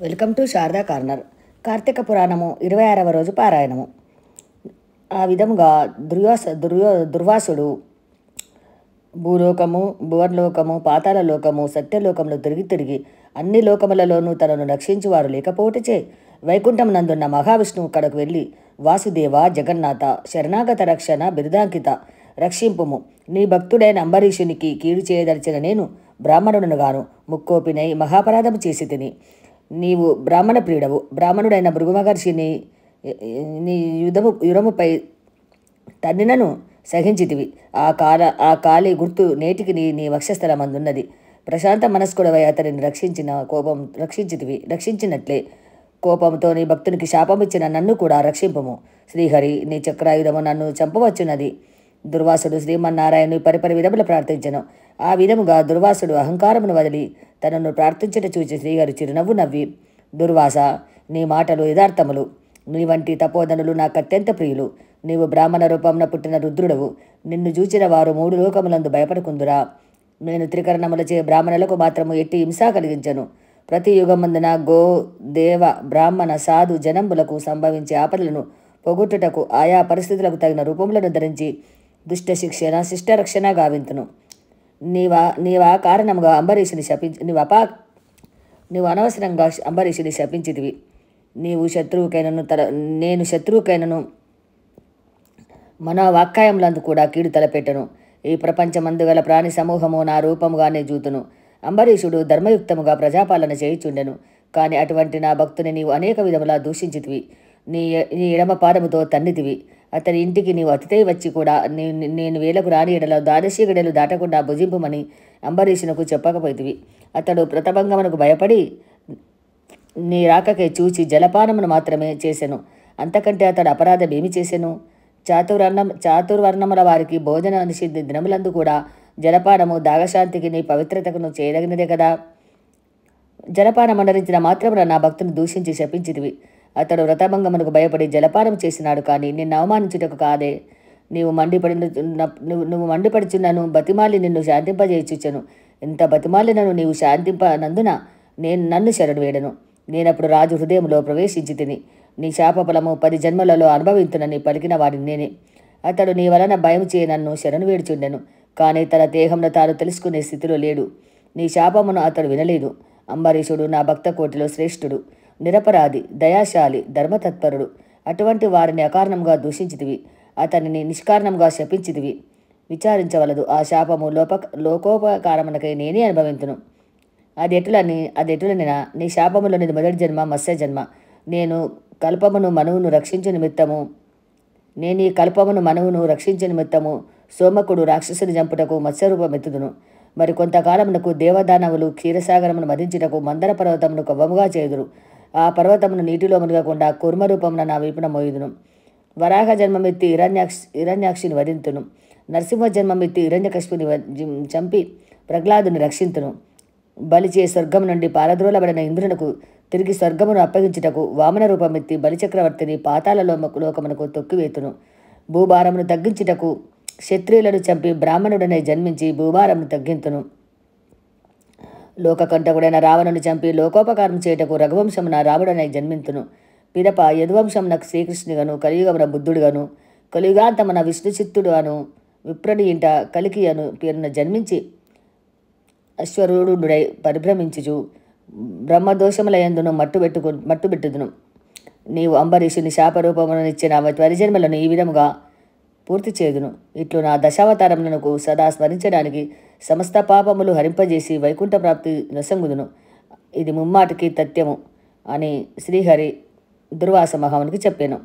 Welcome to Sharada corner. కార్తీక పురాణము 26వ రోజు పారాయణము. ఆ విధముగా దుర్వాసుడు భూలోకము, భువర్లోకము, పాతాళలోకము, సత్యలోకములు తిరిగి తిరిగి అన్ని లోకములలోనూ తనను రక్షించువారు లేకపోవటచే వైకుంఠమునందున్న మహావిష్ణువు కడకు వెళ్ళి, వాసుదేవ జగన్నాథ శరణాగత రక్షణ బిరుదాంకిత రక్షింపుము, నీ భక్తుడైన అంబరీషునికి కీడు చేయదలిచిన నేను బ్రాహ్మణుడునుగాను ముక్కోపినై మహాపరాధము చేసి తిని. నీవు బ్రాహ్మణ ప్రియుడవు. బ్రాహ్మణుడైన భృగు మహర్షిని నీ యురముపై తన్నినను సహించితివి. ఆ కాలి గుర్తు నేటికి నీ వక్షస్థలమందున్నది. ప్రశాంత మనస్కుడవై అతనిని రక్షించినట్లే కోపంతో నీ భక్తునికి శాపమిచ్చిన నన్ను కూడా రక్షింపము. శ్రీహరి, నీ చక్రాయుధము నన్ను చంపవచ్చున్నది. దుర్వాసుడు శ్రీమన్నారాయణుని పరిపరి విధములు ప్రార్థించను. ఆ విధముగా దుర్వాసుడు అహంకారమును వదిలి తనను ప్రార్థించట చూచి శ్రీహరి చిరునవ్వు నవ్వి, దుర్వాస, నీ మాటలు యథార్థములు. నీ వంటి తపోధనులు నాకు అత్యంత ప్రియులు. నీవు బ్రాహ్మణ రూపంన పుట్టిన రుద్రుడవు. నిన్ను చూచిన వారు 3 లోకములందు భయపడకుందురా. నేను త్రికరణములచే బ్రాహ్మణులకు మాత్రము ఎట్టి హింస కలిగించను. ప్రతి యుగమందున గో, దేవ, బ్రాహ్మణ, సాధు జనంబులకు సంభవించే ఆపదలను పొగొట్టుటకు ఆయా పరిస్థితులకు తగిన రూపములను ధరించి దుష్ట శిక్షణ శిష్ట రక్షణ గావింతును. నీవా కారణముగా అంబరీషుని నీవు అనవసరంగా అంబరీషుని శపించితివి. నేను శత్రువుకైనను మనోవాక్కాయములందు కూడా కీడు తలపెట్టను. ఈ ప్రపంచమందు గల ప్రాణి సమూహము నా రూపముగానే జూతును. అంబరీషుడు ధర్మయుక్తముగా ప్రజాపాలన చేయుచుండెను. కానీ అటువంటి నా భక్తుని నీవు అనేక విధములా దూషించితివి. నీ ఎడమ పాదముతో తన్నితివి. అతని ఇంటికి నీవు అతిథై వచ్చి కూడా నేను వేలకు రాని ఎడల ద్వాదశి గడలు దాటకుండా భుజింపుమని అంబరీషునకు చెప్పకపోయితివి. అతడు ప్రతభంగమునకు భయపడి నీ రాకకే చూచి జలపానమును మాత్రమే చేసెను. అంతకంటే అతడు అపరాధం ఏమి చేసెను? చాతుర్వర్ణముల వారికి భోజన నిషిద్ధి దినములందు కూడా జలపానము దాగశాంతికి నీ పవిత్రతకును చేయదగినదే కదా. జలపానం మండరించిన మాత్రమున నా భక్తుని దూషించి శపించితివి. అతడు వ్రతభంగమునకు భయపడి జలపానం చేసినాడు, కానీ నిన్ను అవమానించుటకు కాదే. నువ్వు మండిపడుచున్నను బతిమాలి నిన్ను శాంతింపజేయుచుచ్చను. ఎంత బతిమాలినను నీవు శాంతింపనందున నన్ను శరణు వేడను. నేనప్పుడు రాజు హృదయంలో ప్రవేశించి తిని నీ శాపఫలము 10 జన్మలలో అనుభవించునని పలికిన వాడిని నేనే. అతడు నీ వలన భయం చేయ నన్ను శరణు వేడుచుండెను, కానీ తన దేహంలో తాను తెలుసుకునే స్థితిలో లేడు. నీ శాపమును అతడు వినలేదు. అంబరీషుడు నా భక్త కోటిలో శ్రేష్ఠుడు, నిరపరాధి, దయాశాలి, ధర్మతత్పరుడు. అటువంటి వారిని అకారణంగా దూషించితివి. అతనిని నిష్కారణంగా శపించితివి. విచారించవలదు. ఆ శాపము లోకోపకారమునకై నేనే అనుభవింతును. అది ఎటులనినా నీ శాపములోని మొదటి జన్మ మత్స్య జన్మ. నేను ఈ కల్పమును మనువును రక్షించు నిమిత్తము సోమకుడు రాక్షసుని చంపుటకు మత్స్యరూపమెత్తుదును. మరి కొంతకాలమునకు దేవదానవులు క్షీరసాగరమును మదించుటకు మందర పర్వతమును కవ్వముగా చేయుదురు. ఆ పర్వతమును నీటిలో మునగకుండా కూర్మరూపమున నా వీపున మోయుదును. వరాహ జన్మమెత్తి హిరణ్యాక్షిని వధింతును. నరసింహ జన్మమెత్తి హిరణ్యకశిపుని చంపి ప్రహ్లాదుని రక్షింతును. బలిచే స్వర్గము నుండి పారద్రోలబడిన ఇంద్రునకు తిరిగి స్వర్గమును అప్పగించుటకు వామన రూపమెత్తి బలిచక్రవర్తిని పాతాళ లోకమునకు తొక్కివేతును. భూభారమును తగ్గించుటకు క్షత్రియులను చంపి బ్రాహ్మణుడనే జన్మించి భూభారమును తగ్గింతును. లోకకంఠకుడైన రావణుని చంపి లోకోపకారం చేయుటకు రఘువంశమున రాముడనే జన్మింతును. పిదప యదువంశమునకు శ్రీకృష్ణుగాను, కలియుగమున బుద్ధుడుగాను, కలియుగాంతమున విష్ణుచిత్తుడు అను విప్రుని ఇంట కలికి అను పేరున జన్మించి అశ్వరూఢుడై పరిభ్రమించుచు బ్రహ్మదోషములయందును మట్టుబెట్టుదును. నీవు అంబరీషుని శాపరూపమునిచ్చిన 10 జన్మలను ఈ విధముగా పూర్తి చేయుదును. ఇట్లు నా దశావతారములకు సదా స్మరించడానికి సమస్త పాపములు హరింపజేసి వైకుంఠ ప్రాప్తి నొసంగుదును. ఇది ముమ్మాటికి తథ్యము అని శ్రీహరి దుర్వాస మహామునికి చెప్పాను.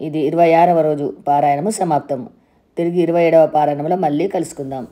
ఇది 26వ రోజు పారాయణము సమాప్తము. తిరిగి 27వ పారాయణంలో మళ్ళీ కలుసుకుందాం.